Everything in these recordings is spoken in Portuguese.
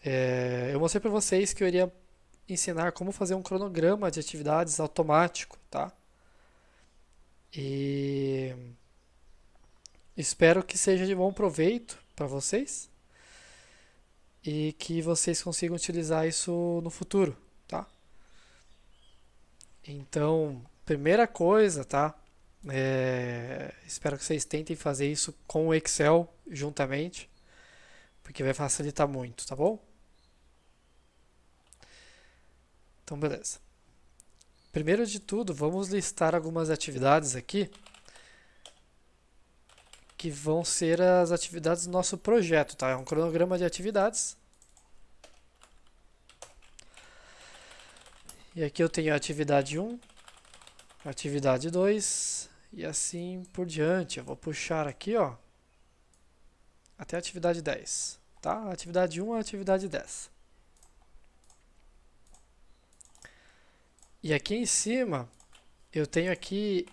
Eu mostrei para vocês que eu iria ensinar como fazer um cronograma de atividades automático, tá? E espero que seja de bom proveito para vocês e que vocês consigam utilizar isso no futuro, tá? Então, primeira coisa, tá? Espero que vocês tentem fazer isso com o Excel juntamente, porque vai facilitar muito, tá bom? Então, beleza. Primeiro de tudo, vamos listar algumas atividades aqui que vão ser as atividades do nosso projeto, tá? É um cronograma de atividades. E aqui eu tenho a atividade 1, atividade 2 e assim por diante. Eu vou puxar aqui, ó, até a atividade 10, tá? Atividade 1 a atividade 10. E aqui em cima eu tenho aqui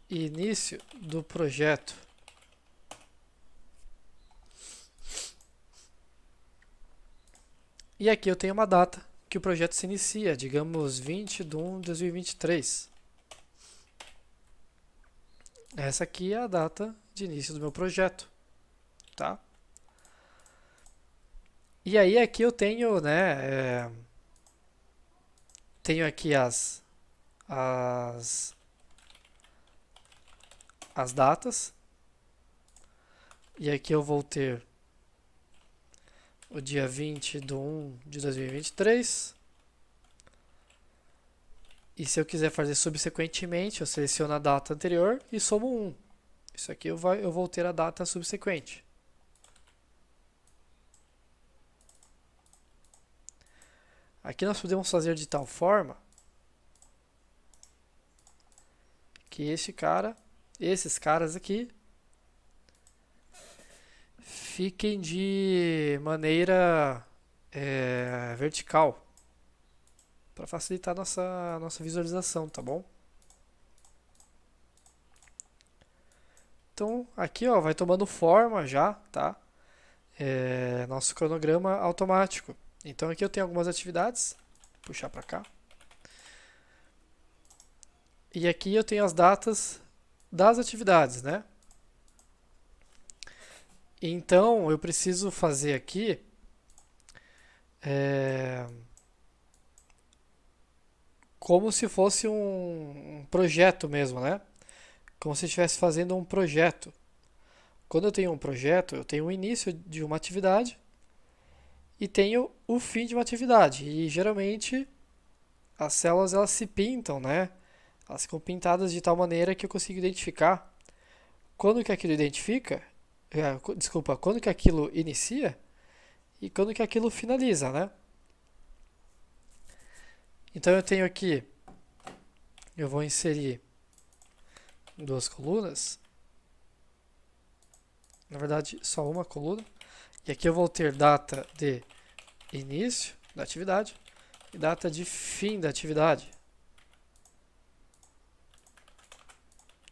início do projeto. E aqui eu tenho uma data que o projeto se inicia, digamos 20 de 1 de 2023. Essa aqui é a data de início do meu projeto, tá? E aí aqui eu tenho, né, tenho aqui as, as datas. E aqui eu vou ter o dia 20 de 1 de 2023. E se eu quiser fazer subsequentemente, eu seleciono a data anterior e somo 1. Isso aqui eu vou ter a data subsequente. Aqui nós podemos fazer de tal forma que esses caras aqui, fiquem de maneira vertical, para facilitar nossa visualização, tá bom? Então aqui, ó, vai tomando forma já, tá? Nosso cronograma automático. Então aqui eu tenho algumas atividades, vou puxar para cá. E aqui eu tenho as datas das atividades, né? Então eu preciso fazer aqui como se fosse um projeto mesmo, né? Como se estivesse fazendo um projeto. Quando eu tenho um projeto, eu tenho o início de uma atividade e tenho o fim de uma atividade. E geralmente as células elas se pintam, né? Elas ficam pintadas de tal maneira que eu consigo identificar quando que aquilo identifica, desculpa, quando que aquilo inicia e quando que aquilo finaliza, né? Então eu tenho aqui, eu vou inserir duas colunas, na verdade só uma coluna, e aqui eu vou ter data de início da atividade e data de fim da atividade,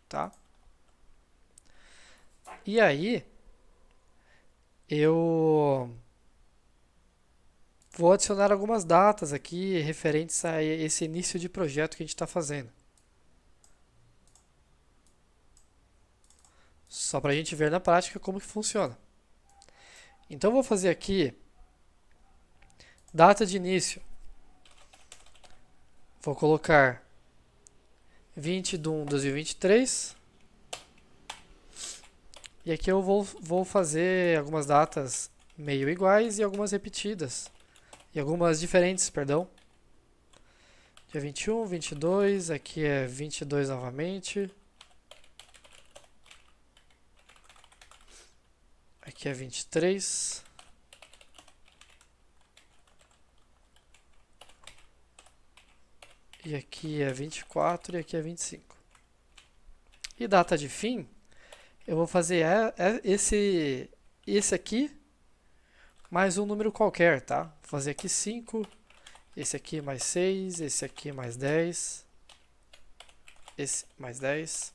tá? E aí eu vou adicionar algumas datas aqui referentes a esse início de projeto que a gente está fazendo. Só para a gente ver na prática como que funciona. Então eu vou fazer aqui data de início. Vou colocar 20 de 1 de 2023. E aqui eu vou fazer algumas datas meio iguais e algumas repetidas. E algumas diferentes, perdão. Dia 21, 22, aqui é 22 novamente. Aqui é 23. E aqui é 24 e aqui é 25. E data de fim, eu vou fazer esse aqui mais um número qualquer, tá? Vou fazer aqui 5, esse aqui mais 6, esse aqui mais 10, esse mais 10,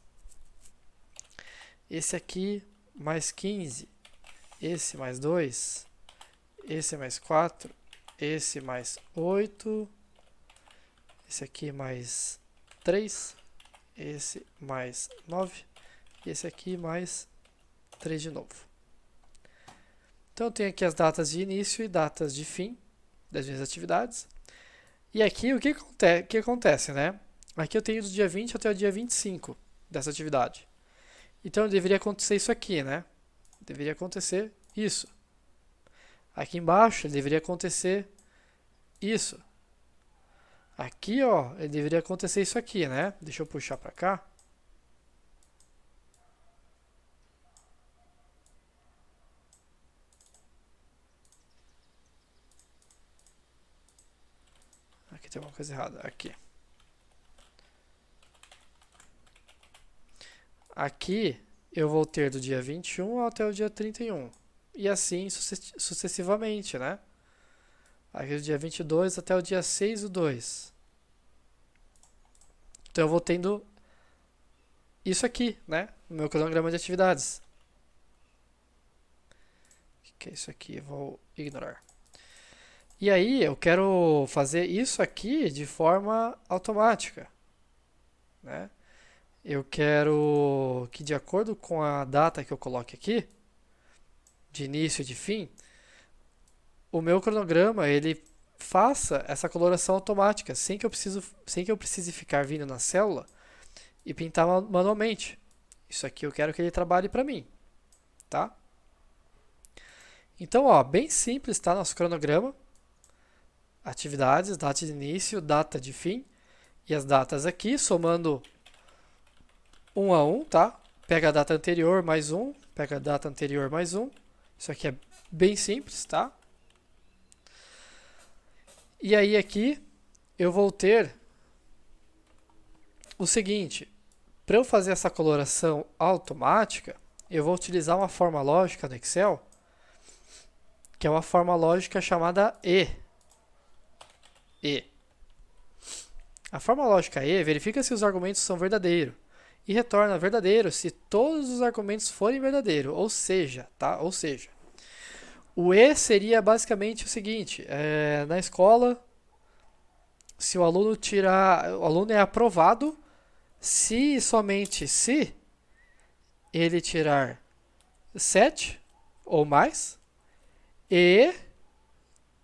esse aqui mais 15, esse mais 2, esse mais 4 esse mais 8, esse aqui mais 3, esse mais 9, e esse aqui mais 3 de novo. Então eu tenho aqui as datas de início e datas de fim das minhas atividades. E aqui o que acontece, né? Aqui eu tenho do dia 20 até o dia 25 dessa atividade. Então deveria acontecer isso aqui, né? Deveria acontecer isso. Aqui embaixo deveria acontecer isso. Aqui, ó, deveria acontecer isso aqui, né? Deixa eu puxar para cá. Aqui tem uma coisa errada. Aqui. Aqui eu vou ter do dia 21 até o dia 31. E assim sucessivamente, né? Aqui do dia 22 até o dia 6/2. Então eu vou tendo isso aqui, né? No meu cronograma de atividades. O que é isso aqui? Eu vou ignorar. E aí eu quero fazer isso aqui de forma automática, né? Eu quero que, de acordo com a data que eu coloque aqui, de início e de fim, o meu cronograma ele faça essa coloração automática, sem que eu precise ficar vindo na célula e pintar manualmente. Isso aqui eu quero que ele trabalhe para mim, tá? Então, ó, bem simples, tá? Nosso cronograma. Atividades, data de início, data de fim. E as datas aqui, somando um a um, tá? Pega a data anterior mais um, pega a data anterior mais um. Isso aqui é bem simples, tá? E aí aqui eu vou ter o seguinte, para eu fazer essa coloração automática, eu vou utilizar uma forma lógica no Excel, que é uma forma lógica chamada E. A forma lógica E verifica se os argumentos são verdadeiros e retorna verdadeiro se todos os argumentos forem verdadeiros, ou seja, tá? Ou seja, o E seria basicamente o seguinte, na escola, se o aluno o aluno é aprovado se e somente se ele tirar 7 ou mais e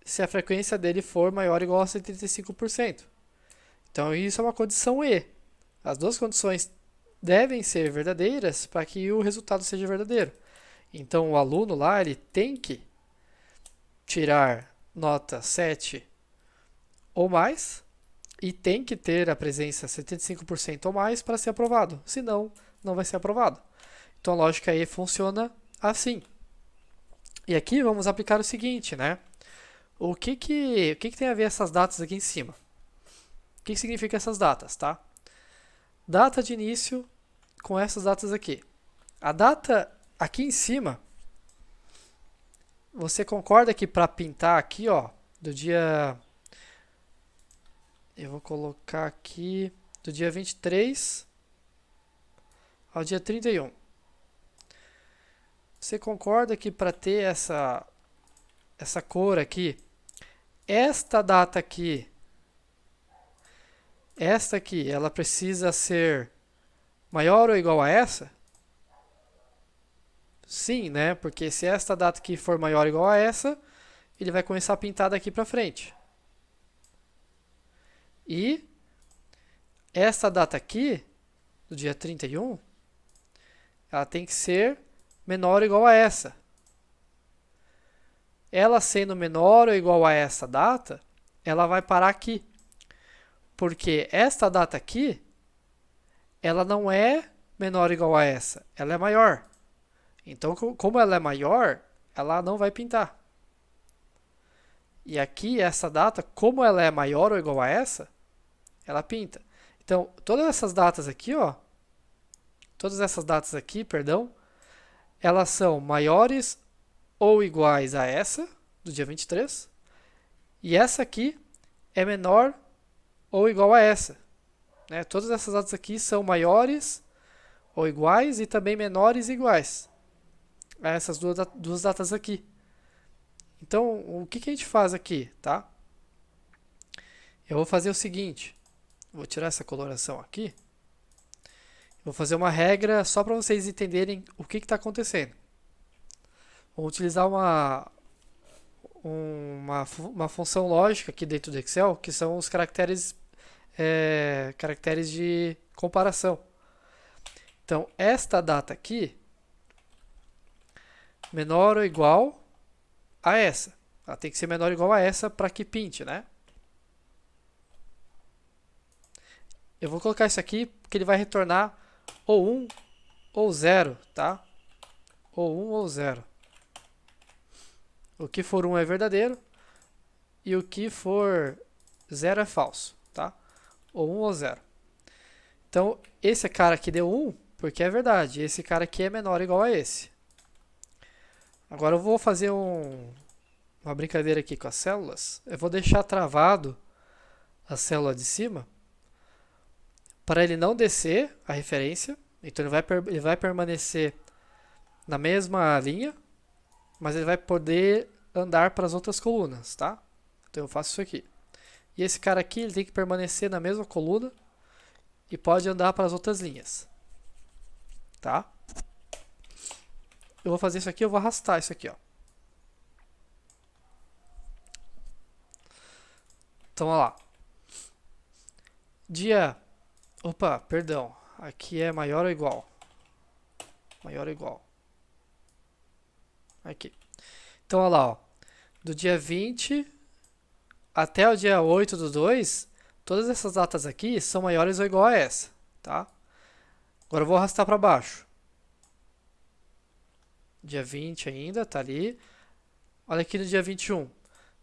se a frequência dele for maior ou igual a 75%. Então isso é uma condição E. As duas condições devem ser verdadeiras para que o resultado seja verdadeiro. Então o aluno lá ele tem que tirar nota 7 ou mais e tem que ter a presença 75% ou mais para ser aprovado, senão não vai ser aprovado. Então a lógica E funciona assim. E aqui vamos aplicar o seguinte, né? O que tem a ver essas datas aqui em cima? O que significa essas datas, tá? Data de início com essas datas aqui. A data aqui em cima, você concorda que para pintar aqui, ó, do dia... Eu vou colocar aqui do dia 23 ao dia 31. Você concorda que para ter essa cor aqui, esta data aqui, esta aqui, ela precisa ser maior ou igual a essa? Sim, né? Porque se esta data aqui for maior ou igual a essa, ele vai começar a pintar daqui para frente. E esta data aqui, do dia 31, ela tem que ser menor ou igual a essa. Ela sendo menor ou igual a essa data, ela vai parar aqui. Porque esta data aqui, ela não é menor ou igual a essa, ela é maior. Então, como ela é maior, ela não vai pintar. E aqui, essa data, como ela é maior ou igual a essa, ela pinta. Então, todas essas datas aqui, ó, perdão, elas são maiores ou iguais a essa, do dia 23, e essa aqui é menor ou igual a essa. Né? Todas essas datas aqui são maiores ou iguais e também menores e iguais a essas duas datas aqui. Então, o que a gente faz aqui, tá? Eu vou fazer o seguinte, vou tirar essa coloração aqui, vou fazer uma regra só para vocês entenderem o que está acontecendo. Vou utilizar uma função lógica aqui dentro do Excel, que são os caracteres de comparação. Então, esta data aqui, menor ou igual a essa. Ela tem que ser menor ou igual a essa para que pinte, né? Eu vou colocar isso aqui porque ele vai retornar ou 1 ou 0, tá? Ou 1 ou 0. O que for 1 é verdadeiro e o que for 0 é falso, tá? Ou 1 ou 0. Então, esse cara aqui deu 1 porque é verdade. Esse cara aqui é menor ou igual a esse. Agora eu vou fazer uma brincadeira aqui com as células. Eu vou deixar travado a célula de cima para ele não descer a referência. Então ele vai permanecer na mesma linha, mas ele vai poder andar para as outras colunas, tá? Então eu faço isso aqui. E esse cara aqui ele tem que permanecer na mesma coluna e pode andar para as outras linhas, tá? Eu vou fazer isso aqui, eu vou arrastar isso aqui, ó. Então, olha lá. Opa, perdão. Aqui é maior ou igual. Maior ou igual. Aqui. Então, olha lá, ó. Do dia 20 até o dia 8/2, todas essas datas aqui são maiores ou igual a essa, tá? Agora eu vou arrastar para baixo. Dia 20 ainda, tá ali. Olha aqui no dia 21.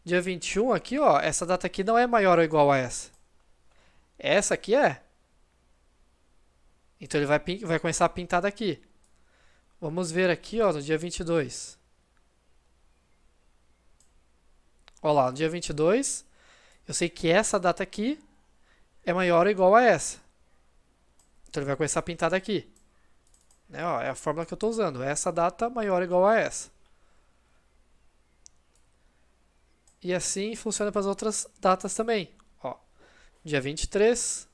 Dia 21 aqui, ó, essa data aqui não é maior ou igual a essa. Essa aqui é. Então ele vai começar a pintar daqui. Vamos ver aqui, ó, no dia 22. Olha lá, no dia 22, eu sei que essa data aqui é maior ou igual a essa. Então ele vai começar a pintar daqui. Né, ó, é a fórmula que eu estou usando. Essa data maior ou igual a essa. E assim funciona para as outras datas também. Ó, dia 23,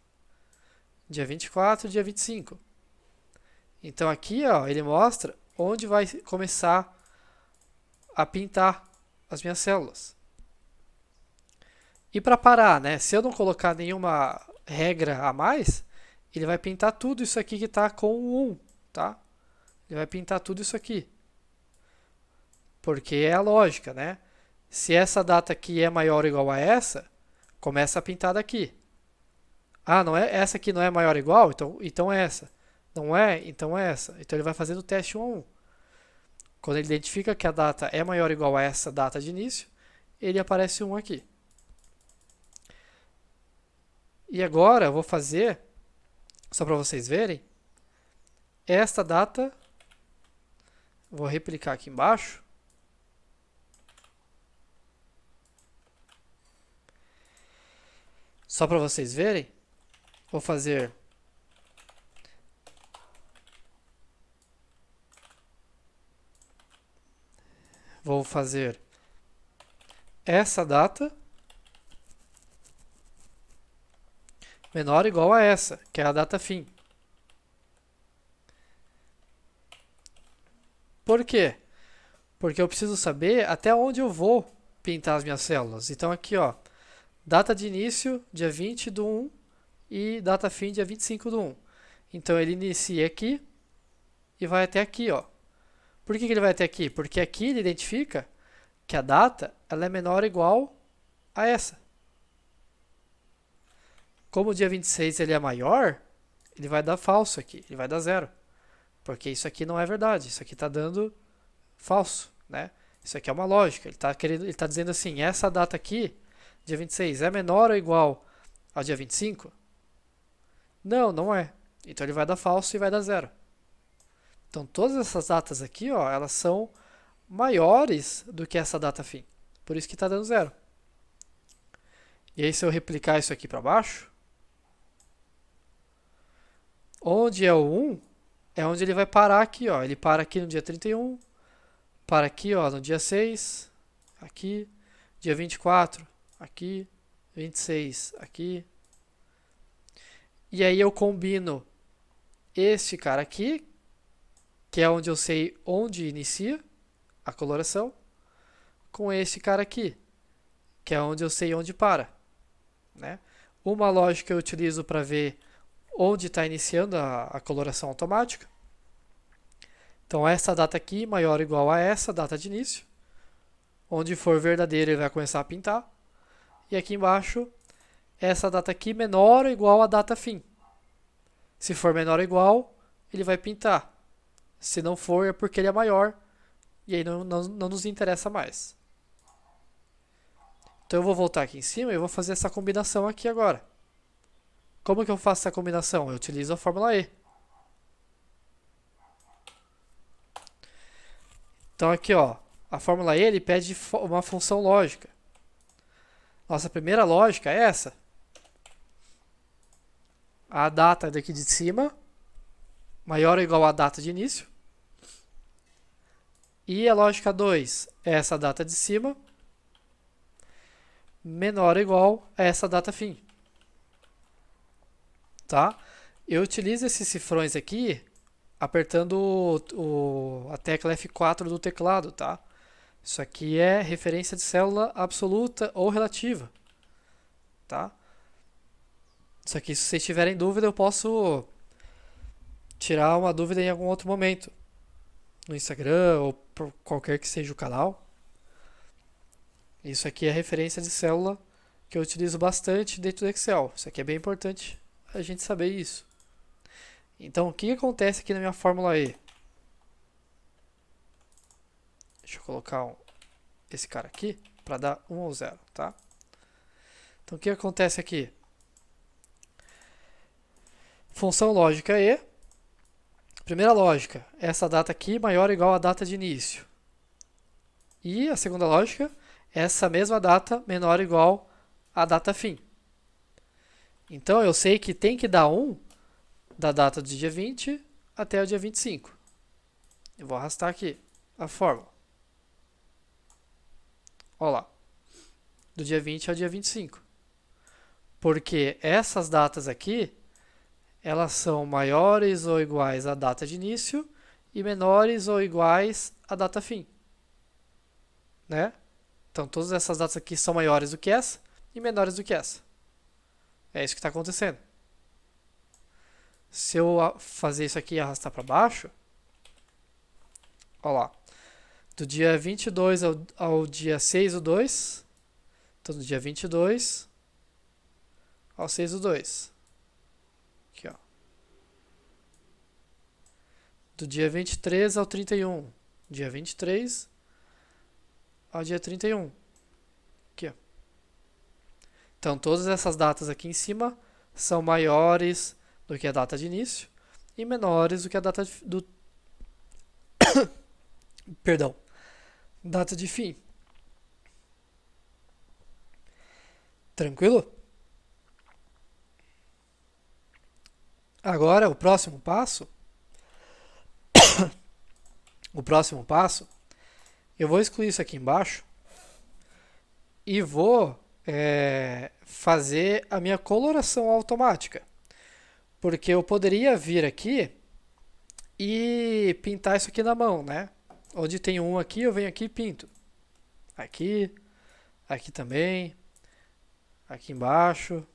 dia 24, dia 25. Então aqui, ó, ele mostra onde vai começar a pintar as minhas células. E para parar, né? Se eu não colocar nenhuma regra a mais, ele vai pintar tudo isso aqui que está com 1, tá? Ele vai pintar tudo isso aqui. Porque é a lógica, né? Se essa data aqui é maior ou igual a essa, começa a pintar daqui. Ah, não é, essa aqui não é maior ou igual? Então é essa. Não é? Então é essa. Então ele vai fazendo o teste 1 a 1. Quando ele identifica que a data é maior ou igual a essa data de início, ele aparece 1 aqui. E agora eu vou fazer, só para vocês verem, esta data, vou replicar aqui embaixo. Só para vocês verem, vou fazer essa data menor ou igual a essa, que é a data fim. Por quê? Porque eu preciso saber até onde eu vou pintar as minhas células. Então aqui, ó, data de início, dia 20/1 e data fim, dia 25/1. Então ele inicia aqui e vai até aqui, ó. Por que ele vai até aqui? Porque aqui ele identifica que a data ela é menor ou igual a essa. Como o dia 26 ele é maior, ele vai dar falso aqui, ele vai dar 0. Porque isso aqui não é verdade, isso aqui está dando falso, né? Isso aqui é uma lógica, ele está dizendo assim, essa data aqui, dia 26, é menor ou igual ao dia 25? Não, não é. Então ele vai dar falso e vai dar 0. Então todas essas datas aqui, ó, elas são maiores do que essa data fim. Por isso que está dando 0. E aí se eu replicar isso aqui para baixo, onde é o 1, é onde ele vai parar aqui, ó. Ele para aqui no dia 31, para aqui, ó, no dia 6, aqui, dia 24, aqui, 26, aqui. E aí eu combino este cara aqui, que é onde eu sei onde inicia a coloração, com este cara aqui, que é onde eu sei onde para, né? Uma lógica eu utilizo para ver onde está iniciando a coloração automática. Então, essa data aqui maior ou igual a essa data de início. Onde for verdadeiro, ele vai começar a pintar. E aqui embaixo, essa data aqui menor ou igual a data fim. Se for menor ou igual, ele vai pintar. Se não for, é porque ele é maior. E aí não nos interessa mais. Então eu vou voltar aqui em cima e vou fazer essa combinação aqui agora. Como que eu faço essa combinação? Eu utilizo a fórmula E. Então aqui, ó, a fórmula E ele pede uma função lógica. Nossa primeira lógica é essa. A data daqui de cima maior ou igual à data de início. E a lógica 2 é essa data de cima menor ou igual a essa data fim. Tá? Eu utilizo esses cifrões aqui apertando a tecla F4 do teclado, tá? Isso aqui é referência de célula absoluta ou relativa, tá? Isso aqui, se vocês tiverem dúvida, eu posso tirar uma dúvida em algum outro momento, no Instagram ou por qualquer que seja o canal. Isso aqui é referência de célula que eu utilizo bastante dentro do Excel. Isso aqui é bem importante a gente saber isso. Então, o que acontece aqui na minha fórmula E? Deixa eu colocar esse cara aqui para dar 1 ou 0, tá? Então, o que acontece aqui? Função lógica E. Primeira lógica, essa data aqui maior ou igual à data de início. E a segunda lógica, essa mesma data menor ou igual à data fim. Então, eu sei que tem que dar 1 da data do dia 20 até o dia 25. Eu vou arrastar aqui a fórmula. Olha lá. Do dia 20 ao dia 25. Porque essas datas aqui, elas são maiores ou iguais à data de início e menores ou iguais à data fim. Né? Então, todas essas datas aqui são maiores do que essa e menores do que essa. É isso que está acontecendo. Se eu fazer isso aqui e arrastar para baixo, olha lá, do dia 22 ao dia 6 do 2, então do dia 22 ao 6 do 2. Aqui, ó. Do dia 23 ao 31, dia 23 ao dia 31. Aqui, ó. Então, todas essas datas aqui em cima são maiores do que a data de início e menores do que a data do perdão, data de fim. Tranquilo? Agora, o próximo passo, eu vou excluir isso aqui embaixo e vou fazer a minha coloração automática. Porque eu poderia vir aqui e pintar isso aqui na mão, né? Onde tem um aqui, eu venho aqui e pinto. Aqui, aqui também, aqui embaixo.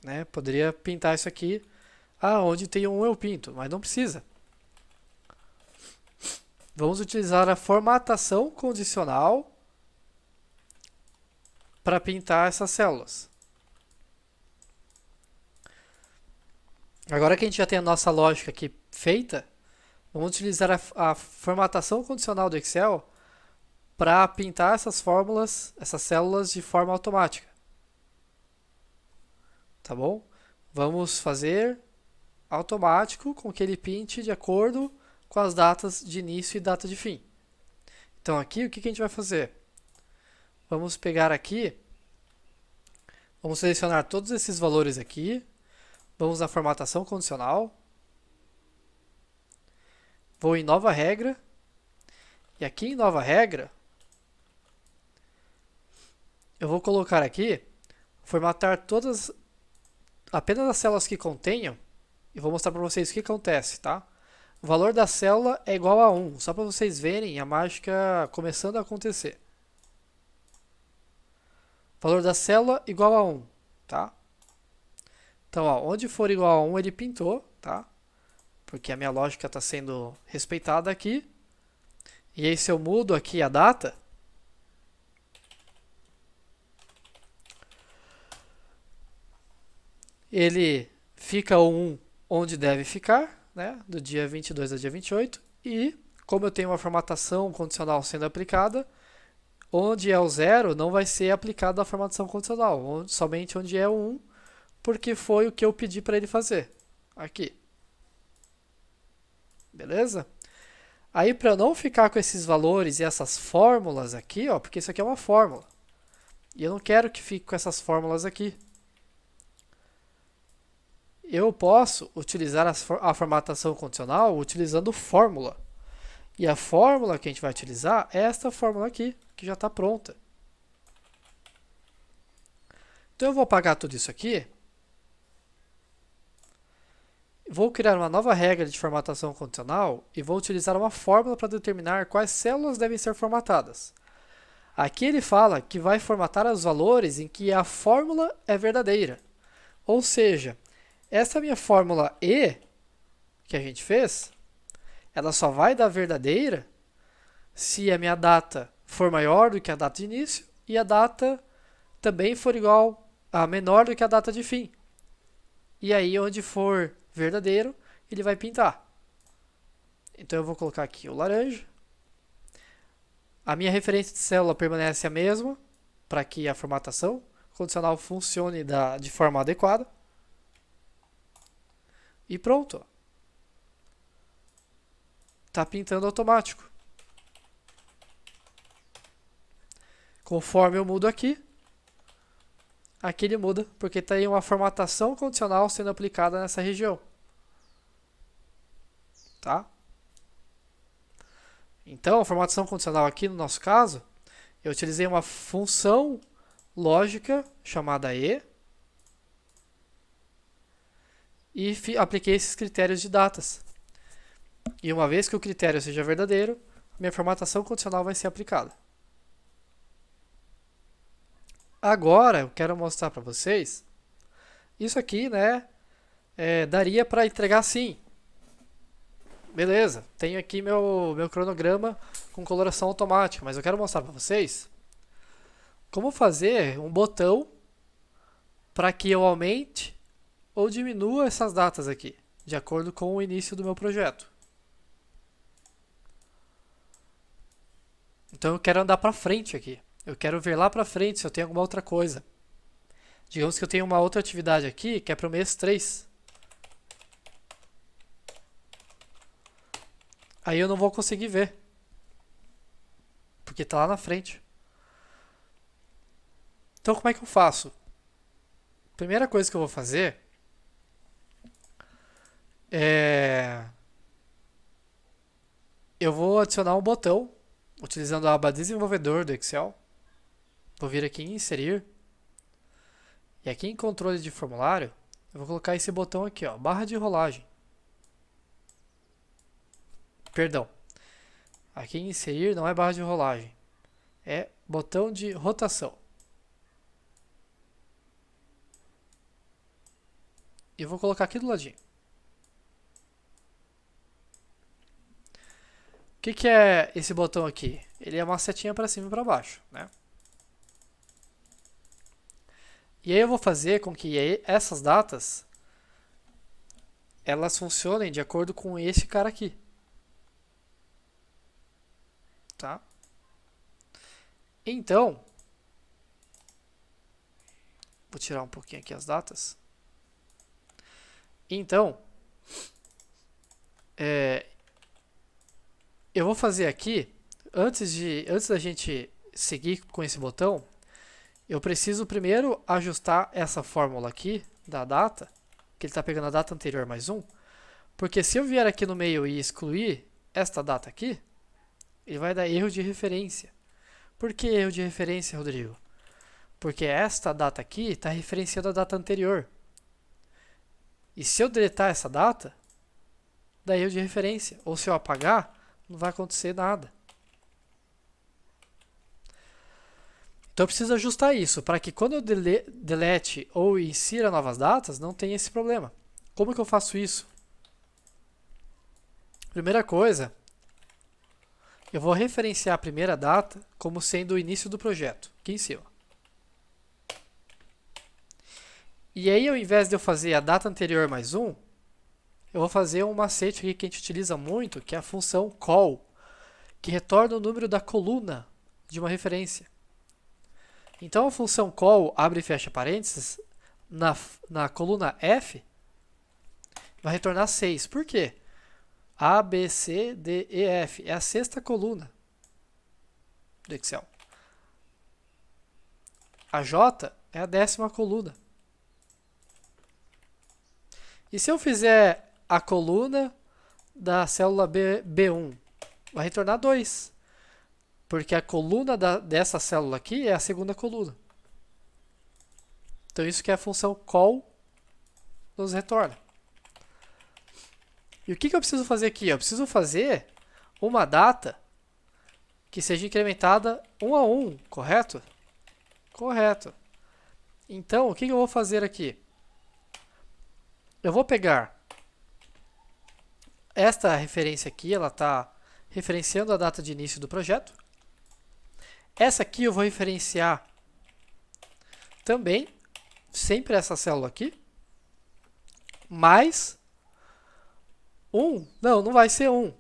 Né? Poderia pintar isso aqui. Ah, onde tem um eu pinto, mas não precisa. Vamos utilizar a formatação condicional para pintar essas células. Agora que a gente já tem a nossa lógica aqui feita, vamos utilizar a formatação condicional do Excel para pintar essas fórmulas, essas células de forma automática. Tá bom? Vamos fazer automático com que ele pinte de acordo com as datas de início e data de fim. Então aqui o que a gente vai fazer? Vamos pegar aqui, vamos selecionar todos esses valores aqui, vamos na formatação condicional, vou em nova regra E aqui em nova regra, eu vou colocar aqui, formatar todas, apenas as células que contenham, e vou mostrar para vocês o que acontece, tá? O valor da célula é igual a 1, só para vocês verem a mágica começando a acontecer. Valor da célula igual a 1, tá? Então, ó, onde for igual a 1 ele pintou, tá? Porque a minha lógica está sendo respeitada aqui. E aí se eu mudo aqui a data, ele fica o 1 onde deve ficar, né? Do dia 22 ao dia 28. E como eu tenho uma formatação condicional sendo aplicada, onde é o 0 não vai ser aplicada a formatação condicional, somente onde é o 1, porque foi o que eu pedi para ele fazer. Aqui. Beleza? Aí, para eu não ficar com esses valores e essas fórmulas aqui, ó, porque isso aqui é uma fórmula. E eu não quero que fique com essas fórmulas aqui. Eu posso utilizar a formatação condicional utilizando fórmula. E a fórmula que a gente vai utilizar é esta fórmula aqui, que já está pronta. Então eu vou apagar tudo isso aqui. Vou criar uma nova regra de formatação condicional e vou utilizar uma fórmula para determinar quais células devem ser formatadas. Aqui ele fala que vai formatar os valores em que a fórmula é verdadeira. Ou seja, essa minha fórmula E, que a gente fez, ela só vai dar verdadeira se a minha data for maior do que a data de início e a data também for igual a menor do que a data de fim. E aí, onde for verdadeiro, ele vai pintar. Então, eu vou colocar aqui o laranja. A minha referência de célula permanece a mesma, para que a formatação condicional funcione de forma adequada. E pronto. Está pintando automático. Conforme eu mudo aqui, aqui ele muda, porque tem uma formatação condicional sendo aplicada nessa região. Tá? Então, a formatação condicional aqui, no nosso caso, eu utilizei uma função lógica chamada E e apliquei esses critérios de datas. E uma vez que o critério seja verdadeiro, minha formatação condicional vai ser aplicada. Agora, eu quero mostrar para vocês, isso aqui, né, daria para entregar sim. Beleza, tenho aqui meu cronograma com coloração automática, mas eu quero mostrar para vocês como fazer um botão para que eu aumente ou diminua essas datas aqui, de acordo com o início do meu projeto. Então eu quero andar para frente aqui. Eu quero ver lá para frente se eu tenho alguma outra coisa. Digamos que eu tenho uma outra atividade aqui que é para o mês 3. Aí eu não vou conseguir ver. Porque está lá na frente. Então como é que eu faço? Primeira coisa que eu vou fazer eu vou adicionar um botão utilizando a aba desenvolvedor do Excel. Vou vir aqui em inserir. E aqui em controle de formulário, eu vou colocar esse botão aqui, ó, barra de rolagem. Perdão. Aqui em inserir não é barra de rolagem. É botão de rotação. E vou colocar aqui do ladinho. O que é esse botão aqui? Ele é uma setinha para cima e para baixo, né? E aí eu vou fazer com que essas datas elas funcionem de acordo com esse cara aqui. Tá? Então, vou tirar um pouquinho aqui as datas. Então, eu vou fazer aqui, antes da gente seguir com esse botão, eu preciso primeiro ajustar essa fórmula aqui da data, que ele está pegando a data anterior mais 1, porque se eu vier aqui no meio e excluir esta data aqui, Ele vai dar erro de referência. Por que erro de referência, Rodrigo? Porque esta data aqui está referenciando a data anterior. E se eu deletar essa data, dá erro de referência. Ou se eu apagar, não vai acontecer nada. Então eu preciso ajustar isso, para que quando eu delete ou insira novas datas, não tenha esse problema. Como que eu faço isso? Primeira coisa, eu vou referenciar a primeira data como sendo o início do projeto, aqui em cima. E aí, ao invés de eu fazer a data anterior mais 1, eu vou fazer um macete aqui que a gente utiliza muito, que é a função call, que retorna o número da coluna de uma referência. Então, a função call, abre e fecha parênteses, na coluna F, vai retornar 6. Por quê? A, B, C, D, E, F. É a sexta coluna do Excel. A J é a 10ª coluna. E se eu fizer a coluna da célula B1, vai retornar 2. Porque a coluna dessa célula aqui é a segunda coluna. Então, isso que é a função call nos retorna. E o que eu preciso fazer aqui? Eu preciso fazer uma data que seja incrementada 1 a 1, correto? Correto. Então, o que eu vou fazer aqui? Eu vou pegar esta referência aqui, ela está referenciando a data de início do projeto. Essa aqui eu vou referenciar também, sempre essa célula aqui, mais 1. Não vai ser 1.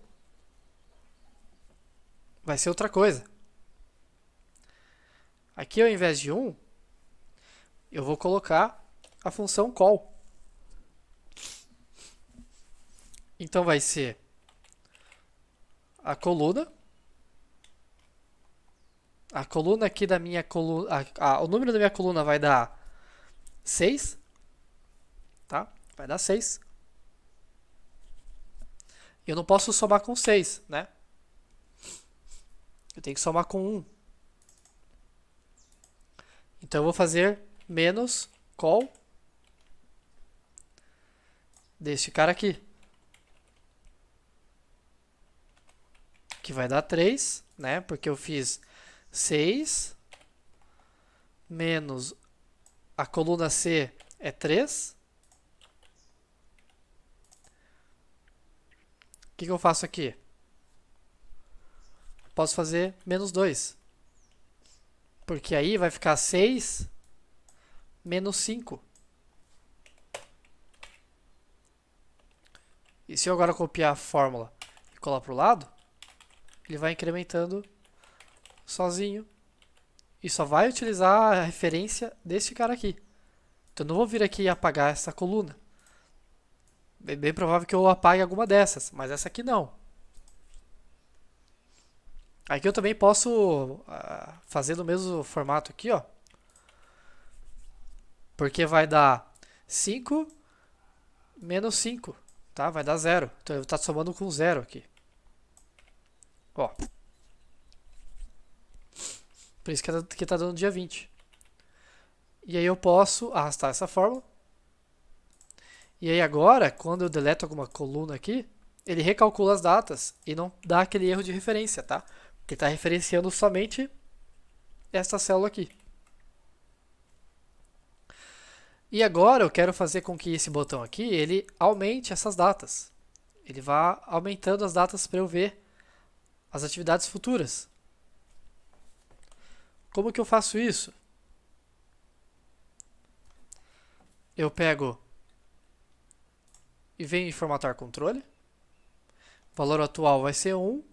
Vai ser outra coisa. Aqui, ao invés de 1, eu vou colocar a função call. Então, vai ser a coluna. A coluna aqui da minha coluna... o número da minha coluna vai dar 6. Tá? Vai dar 6. Eu não posso somar com 6, né? Eu tenho que somar com 1. Então, eu vou fazer menos call deste cara aqui. Que vai dar 3, né? Porque eu fiz 6 menos a coluna C é 3. O que eu faço aqui? Posso fazer menos 2. Porque aí vai ficar 6 menos 5. E se eu agora copiar a fórmula e colar para o lado, ele vai incrementando sozinho. E só vai utilizar a referência desse cara aqui. Então eu não vou vir aqui e apagar essa coluna. É bem provável que eu apague alguma dessas, mas essa aqui não. Aqui eu também posso fazer no mesmo formato aqui, ó. Porque vai dar 5 menos 5, tá? Vai dar 0. Então eu estou somando com 0 aqui. Ó. Por isso que está dando dia 20. E aí eu posso arrastar essa fórmula. E aí agora, quando eu deleto alguma coluna aqui, ele recalcula as datas e não dá aquele erro de referência, tá? Porque está referenciando somente esta célula aqui. E agora eu quero fazer com que esse botão aqui, ele aumente essas datas. Ele vá aumentando as datas para eu ver as atividades futuras. Como que eu faço isso? Eu pego e venho em formatar controle. O valor atual vai ser 1.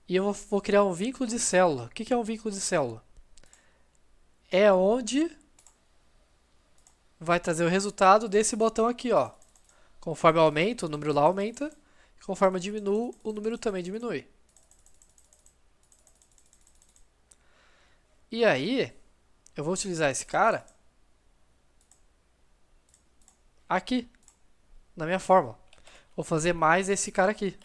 E eu vou criar um vínculo de célula. O que é um vínculo de célula? É onde vai trazer o resultado desse botão aqui, ó. Conforme eu aumento, o número lá aumenta. Conforme eu diminuo, o número também diminui. E aí, eu vou utilizar esse cara aqui, na minha fórmula. Vou fazer mais esse cara aqui.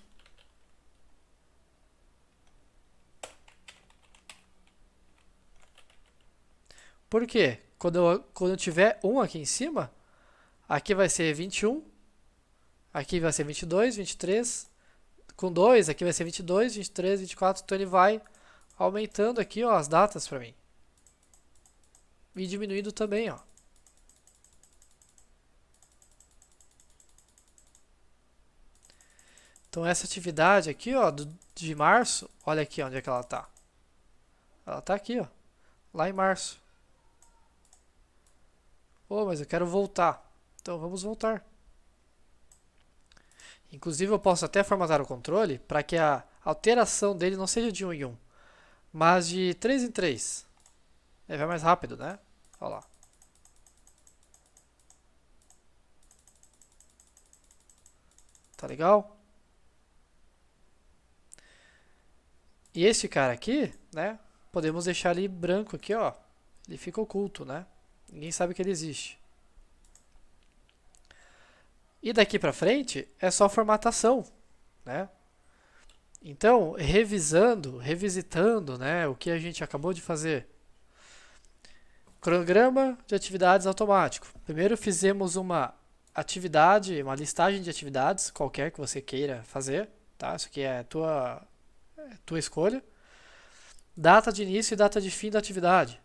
Por quê? Quando eu tiver 1 aqui em cima, aqui vai ser 21, aqui vai ser 22, 23, com 2 aqui vai ser 22, 23, 24, então ele vai aumentando aqui, ó, as datas para mim. E diminuindo também, ó. Então essa atividade aqui, ó, de março, olha aqui onde é que ela tá. Ela tá aqui, ó, lá em março. Oh, mas eu quero voltar. Então vamos voltar. Inclusive eu posso até formatar o controle para que a alteração dele não seja de 1 em 1, mas de 3 em 3. Ele vai mais rápido, né? Olha lá. Tá legal? E esse cara aqui, né? Podemos deixar ele branco aqui, ó. Ele fica oculto, né? Ninguém sabe que ele existe. E daqui para frente é só formatação, né? Então, revisitando, né, o que a gente acabou de fazer. Cronograma de atividades automático. Primeiro fizemos uma atividade, uma listagem de atividades, qualquer que você queira fazer, tá? Isso aqui é tua escolha. Data de início e data de fim da atividade.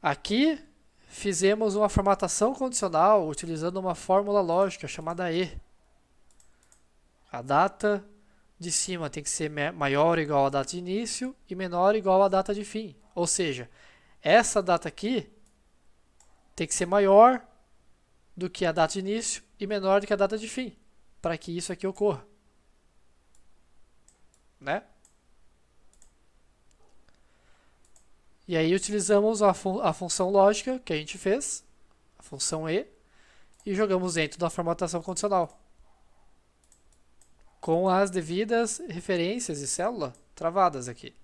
Aqui fizemos uma formatação condicional utilizando uma fórmula lógica chamada E. A data de cima tem que ser maior ou igual à data de início e menor ou igual à data de fim. Ou seja, essa data aqui tem que ser maior do que a data de início e menor do que a data de fim, para que isso aqui ocorra. Né? E aí utilizamos a função lógica que a gente fez, a função E, e jogamos dentro da formatação condicional. Com as devidas referências e célula travadas aqui.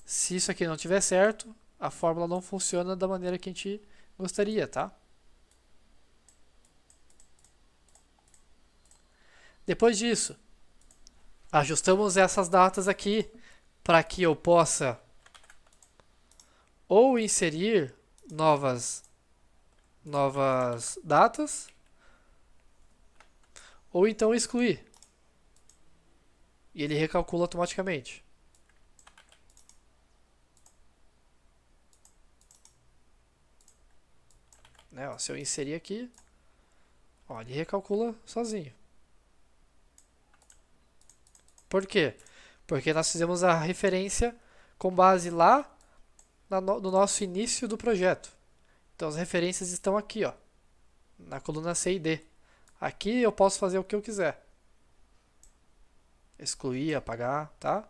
Se isso aqui não tiver certo, a fórmula não funciona da maneira que a gente gostaria, tá? Depois disso, ajustamos essas datas aqui para que eu possa ou inserir novas datas ou então excluir. E ele recalcula automaticamente. Né, ó, se eu inserir aqui, ó, ele recalcula sozinho. Por quê? Porque nós fizemos a referência com base lá no nosso início do projeto. Então as referências estão aqui, ó, na coluna C e D. Aqui eu posso fazer o que eu quiser. Excluir, apagar, tá?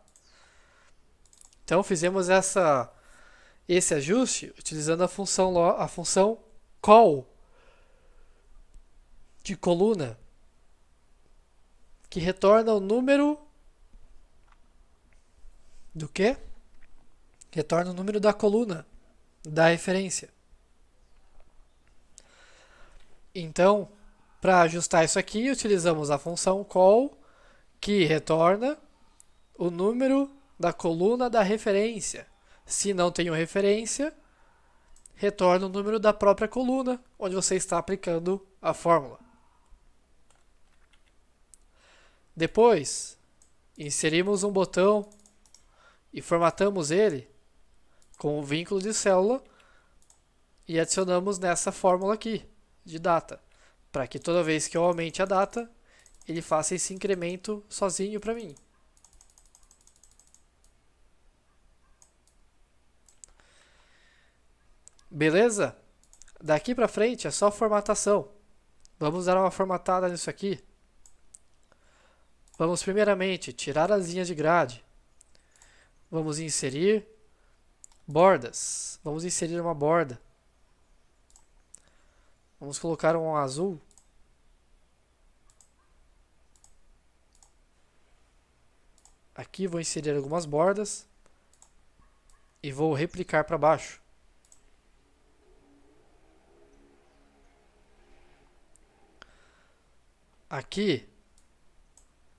Então fizemos esse ajuste utilizando a função call de coluna, que retorna o número do quê? Retorna o número da coluna da referência. Então, para ajustar isso aqui, utilizamos a função call, que retorna o número da coluna da referência. Se não tenho referência, retorna o número da própria coluna onde você está aplicando a fórmula. Depois, inserimos um botão e formatamos ele com o vínculo de célula e adicionamos nessa fórmula aqui de data, para que toda vez que eu aumente a data, ele faça esse incremento sozinho para mim. Beleza? Daqui para frente é só formatação. Vamos dar uma formatada nisso aqui. Vamos primeiramente tirar as linhas de grade. Vamos inserir bordas. Vamos inserir uma borda. Vamos colocar um azul. Aqui vou inserir algumas bordas e vou replicar para baixo. Aqui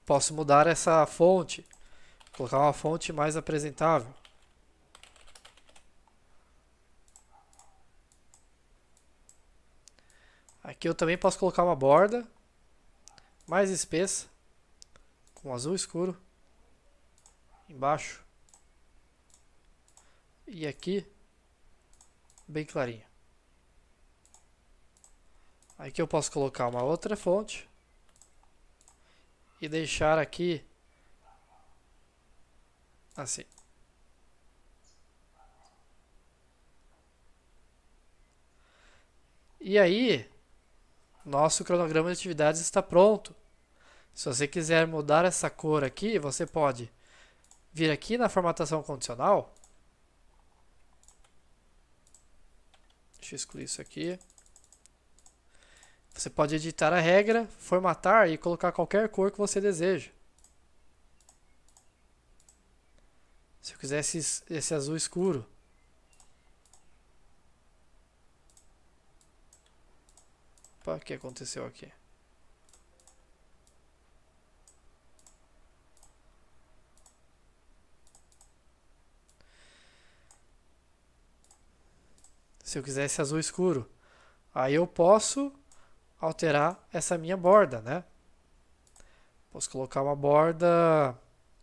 posso mudar essa fonte, colocar uma fonte mais apresentável. Aqui eu também posso colocar uma borda mais espessa, com azul escuro, embaixo. E aqui, bem clarinho. Aqui eu posso colocar uma outra fonte e deixar aqui assim. E aí, nosso cronograma de atividades está pronto. Se você quiser mudar essa cor aqui, você pode vir aqui na formatação condicional. Deixa eu excluir isso aqui. Você pode editar a regra, formatar e colocar qualquer cor que você deseja. Se eu quiser esse azul escuro. Opa, o que aconteceu aqui? Se eu quiser esse azul escuro, aí eu posso alterar essa minha borda, né? Posso colocar uma borda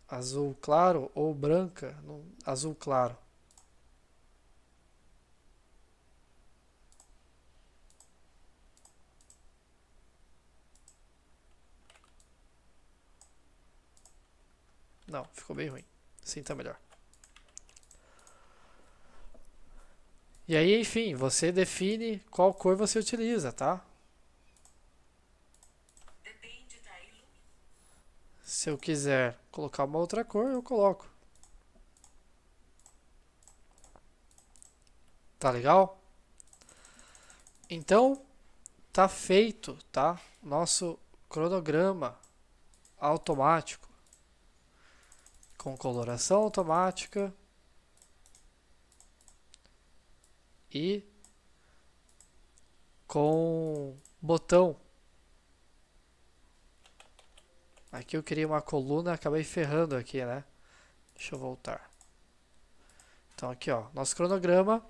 azul claro ou branca, azul claro. Não, ficou bem ruim. Assim tá melhor. E aí, enfim, você define qual cor você utiliza, tá? Se eu quiser colocar uma outra cor, eu coloco. Tá legal? Então, tá feito, tá? Nosso cronograma automático com coloração automática e com botão. Aqui eu queria uma coluna, acabei ferrando aqui, né? Deixa eu voltar. Então aqui, ó, nosso cronograma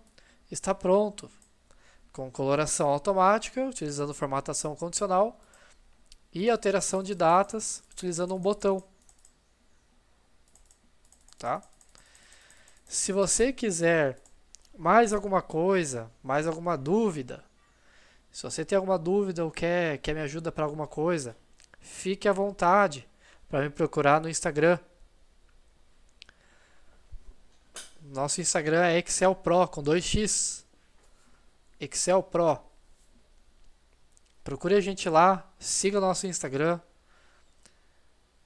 está pronto, com coloração automática, utilizando formatação condicional, e alteração de datas, utilizando um botão. Tá? Se você quiser mais alguma coisa, mais alguma dúvida, se você tem alguma dúvida ou quer me ajuda para alguma coisa, fique à vontade para me procurar no Instagram. Nosso Instagram é Excel Pro com 2x. Excel Pro. Procure a gente lá, siga o nosso Instagram,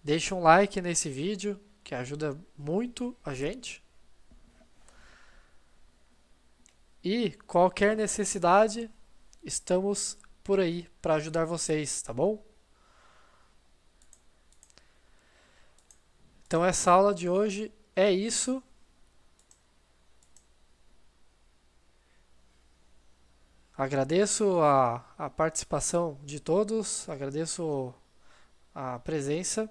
deixe um like nesse vídeo, que ajuda muito a gente. E qualquer necessidade, estamos por aí para ajudar vocês, tá bom? Então essa aula de hoje é isso. Agradeço a participação de todos, agradeço a presença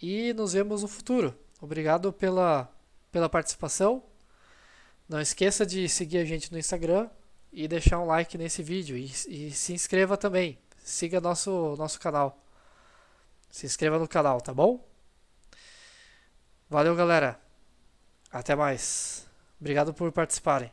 e nos vemos no futuro. Obrigado pela participação. Não esqueça de seguir a gente no Instagram e deixar um like nesse vídeo e se inscreva também. Siga nosso canal. Se inscreva no canal, tá bom? Valeu, galera. Até mais. Obrigado por participarem.